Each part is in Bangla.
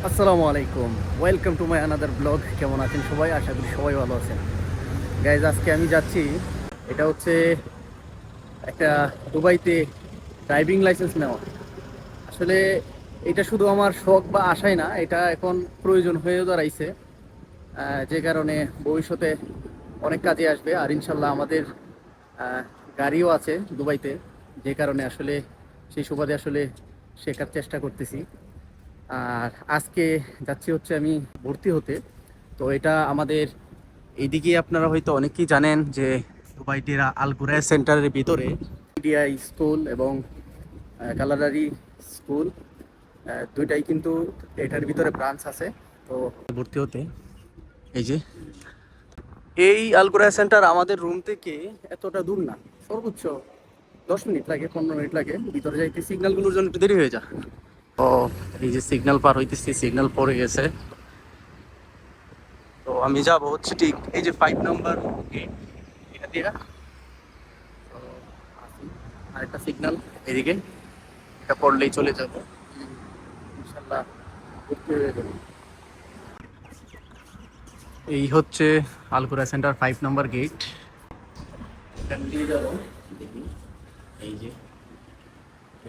আসসালামু আলাইকুম, welcome to my another blog. কেমন আছেন সবাই? আশা করি সবাই ভালো আছেন। গাইজ, আজকে আমি যাচ্ছি, এটা হচ্ছে একটা দুবাইতে ড্রাইভিং লাইসেন্স নেওয়া। আসলে এটা শুধু আমার শখ বা আশাই না, এটা এখন প্রয়োজন হয়েও দাঁড়াইছে। যে কারণে ভবিষ্যতে অনেক কাজে আসবে। আর ইনশাল্লাহ আমাদের আহ, গাড়িও আছে দুবাইতে, যে কারণে আসলে সেই সুবাদে আসলে শেখার চেষ্টা করতেছি। আর আজকে যাচ্ছি হচ্ছে আমি ভর্তি হতে। তো এটা আমাদের এইদিকে আপনারা হয়তো অনেকেই জানেন যে দুবাইটের আল ঘুরায় সেন্টারের ভিতরে ইডিআই স্কুল এবং কালারারি স্কুল, দুইটাই কিন্তু এটার ভিতরে ব্রাঞ্চ আছে। তো ভর্তি হতে এই যে এই আলগুরা সেন্টার আমাদের রুম থেকে এতটা দূর না, সর্বোচ্চ 10 মিনিট লাগে, 15 মিনিট লাগে ভিতরে যাইতে। সিগন্যালগুলোর জন্য একটু দেরি হয়ে যায়। তো এই যে সিগন্যাল পার হইতেছি, সিগন্যাল পড়ে গেছে। তো আমি যাব হচ্ছে ঠিক এই যে 5 নম্বর গেট, এটা দিয়ে। তো আসি, আরেকটা সিগন্যাল এদিকে, এটা পড়লেই চলে যাব ইনশাল্লাহ, ঘুরতে হয়ে যাবে। এই হচ্ছে আলকুরা সেন্টার 5 নম্বর গেট, এখান দিয়ে যাবো। দেখি, এই যে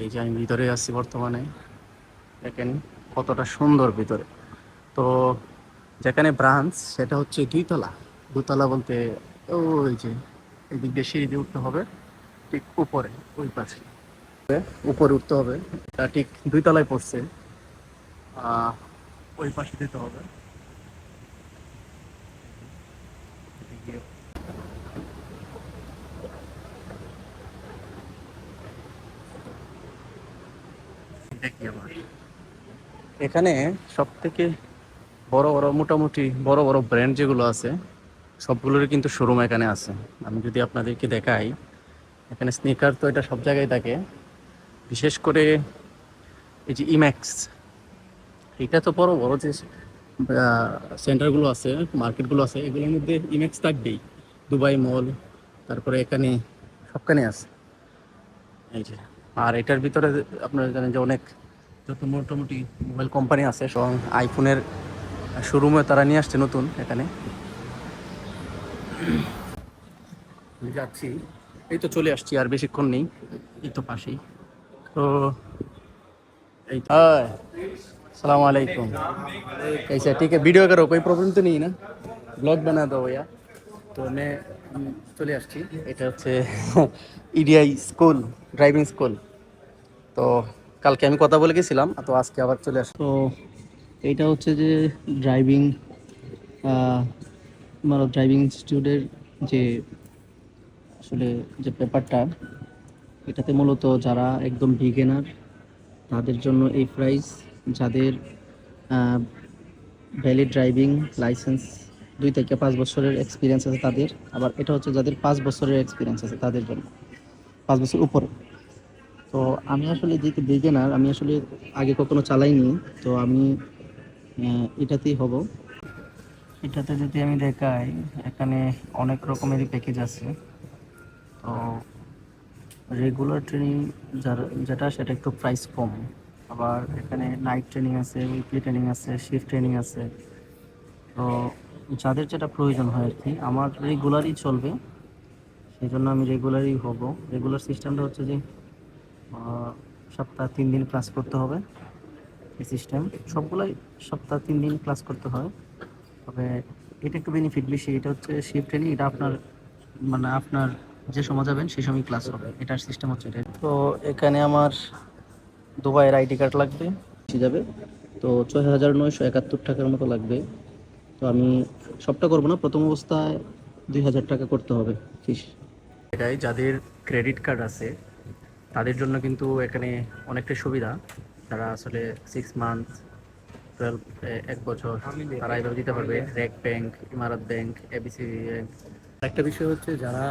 এই যে আমি ভিতরে আছি বর্তমানে। দেখেন কতটা সুন্দর ভিতরে। তো যেখানে ব্রাঞ্চ সেটা হচ্ছে 2 তলা। 2 তলা বলতে ওই যে এই দিক দিয়ে সিঁড়ি দিয়ে উঠতে হবে, ঠিক উপরে ওই পাশে উপরে উঠতে হবে। এটা ঠিক 2 তলায় পড়ছে। আহ, ওই পাশে যেতে হবে। এদিকে দেখি আবার। এখানে সব থেকে বড় বড়, মোটামুটি বড় বড় ব্র্যান্ড যেগুলো আছে সবগুলোরই কিন্তু শোরুম এখানে আছে। আমি যদি আপনাদেরকে দেখাই, এখানে স্নিকার তো এটা সব জায়গায় থাকে। বিশেষ করে এই যে ইম্যাক্স, এটা তো বড় বড় যে সেন্টারগুলো আছে, মার্কেটগুলো আছে, এগুলোর মধ্যে ইমেক্স থাকবেই। দুবাই মল, তারপরে এখানে সবখানে আছে এই যে। আর এটার ভিতরে আপনারা জানেন যে অনেক যত মোটামুটি মোবাইল কোম্পানি আছে, এবং আইফোনের শোরুমে তারা নিয়ে আসছে নতুন এখানে। আমি যাচ্ছি, এই তো চলে আসছি, আর বেশিক্ষণ নেই, এই তো পাশেই। তো এই তো सलाम वालेकुम। कैसे? ठीक है, वीडियो करो, कोई प्रॉब्लम तो नहीं है ना? ব্লগ বানা দাও ভাইয়া। তো আমি চলে আসছি, এটা হচ্ছে ইডিআই স্কুল, ড্রাইভিং স্কুল। তো কালকে আমি কথা বলে গেছিলাম, তো আজকে আবার চলে আসি। তো এইটা হচ্ছে যে ড্রাইভিং, মানে ড্রাইভিং ইনস্টিটিউটের যে আসলে যে পেপারটা, এটাতে মূলত যারা একদম বিগিনার তাদের জন্য এই প্রাইস, যাদের ভ্যালিড ড্রাইভিং লাইসেন্স 2 থেকে 5 বছরের এক্সপিরিয়েন্স আছে তাদের। আবার এটা হচ্ছে যাদের 5 বছরের এক্সপিরিয়েন্স আছে তাদের জন্য, 5 বছর উপরে। তো আমি আসলে যেহেতু বিগিনার, আমি আসলে আগে কখনো চালাইনি, তো আমি এটাতেই হব। এটাতে যদি আমি দেখাই, এখানে অনেক রকমেরই প্যাকেজ আছে। তো রেগুলার ট্রেনিং যারা, যেটা সেটা একটু প্রাইস কম। আবার এখানে নাইট ট্রেনিং আছে, উইকলি ট্রেনিং আছে, শিফট ট্রেনিং আছে। তো যাদের যেটা প্রয়োজন হয় আর কি, আমার রেগুলারই চলবে, সেই জন্য আমি রেগুলারই হব। রেগুলার সিস্টেমটা হচ্ছে যে সপ্তাহে 3 দিন ক্লাস করতে হবে। এই সিস্টেম সবগুলাই সপ্তাহে 3 দিন ক্লাস করতে হয়। তবে এটা একটু বেনিফিট বেশি, এটা হচ্ছে শিফট ট্রেনিং। এটা আপনার মানে আপনার যে সময় যাবেন সেই সময় ক্লাস হবে, এটার সিস্টেম হচ্ছে এটা। তো এখানে আমার দুবাইয়ের আইডি কার্ড লাগবে, যাবে। তো 6,971 টাকার মতো লাগবে। তো আমি সবটা করবো না, প্রথম অবস্থায় 2,000 টাকা করতে হবে ফিস। এটাই যাদের ক্রেডিট কার্ড আছে তাদের জন্য কিন্তু এখানে অনেকটা সুবিধা। যারা আসলে 6 মান্থ, 1 বছর, তারা এভাবে দিতে পারবে। রেক ব্যাংক, ইমারত ব্যাংক, এবিসি ব্যাংক। একটা বিষয় হচ্ছে, যারা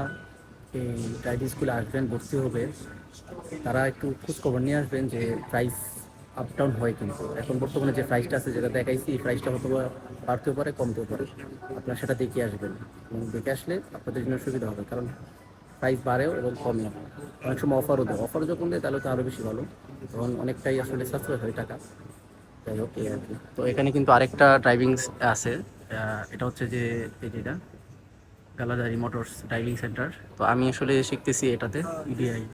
এই ড্রাইভিং স্কুলে আসবেন, ভর্তি হবে, তারা একটু খোঁজখবর নিয়ে আসবেন যে প্রাইস আপ ডাউন হয়, কিন্তু এখন বর্তমানে যে প্রাইসটা আছে যেটা দেখাইছি, এই প্রাইসটা হয়তো বা বাড়তেও পারে, কমতেও পারে। আপনারা সেটা দেখে আসবেন, এবং দেখে আসলে আপনাদের জন্য সুবিধা হবে, কারণ প্রাইস বাড়েও এবং কমেও। অনেক সময় অফারও দেয়, অফারও যখন দেয় তাহলে তো আরও বেশি ভালো, তখন অনেকটাই আসলে সাশ্রয় হয় টাকা। তো যাই হোক এই আর কি। তো এখানে কিন্তু আরেকটা ড্রাইভিং আছে, এটা হচ্ছে যে এই যেটা গালাদারি মোটরস ড্রাইভিং সেন্টার। তো আমি আসলে শিখতেছি এটাতে ইডিআই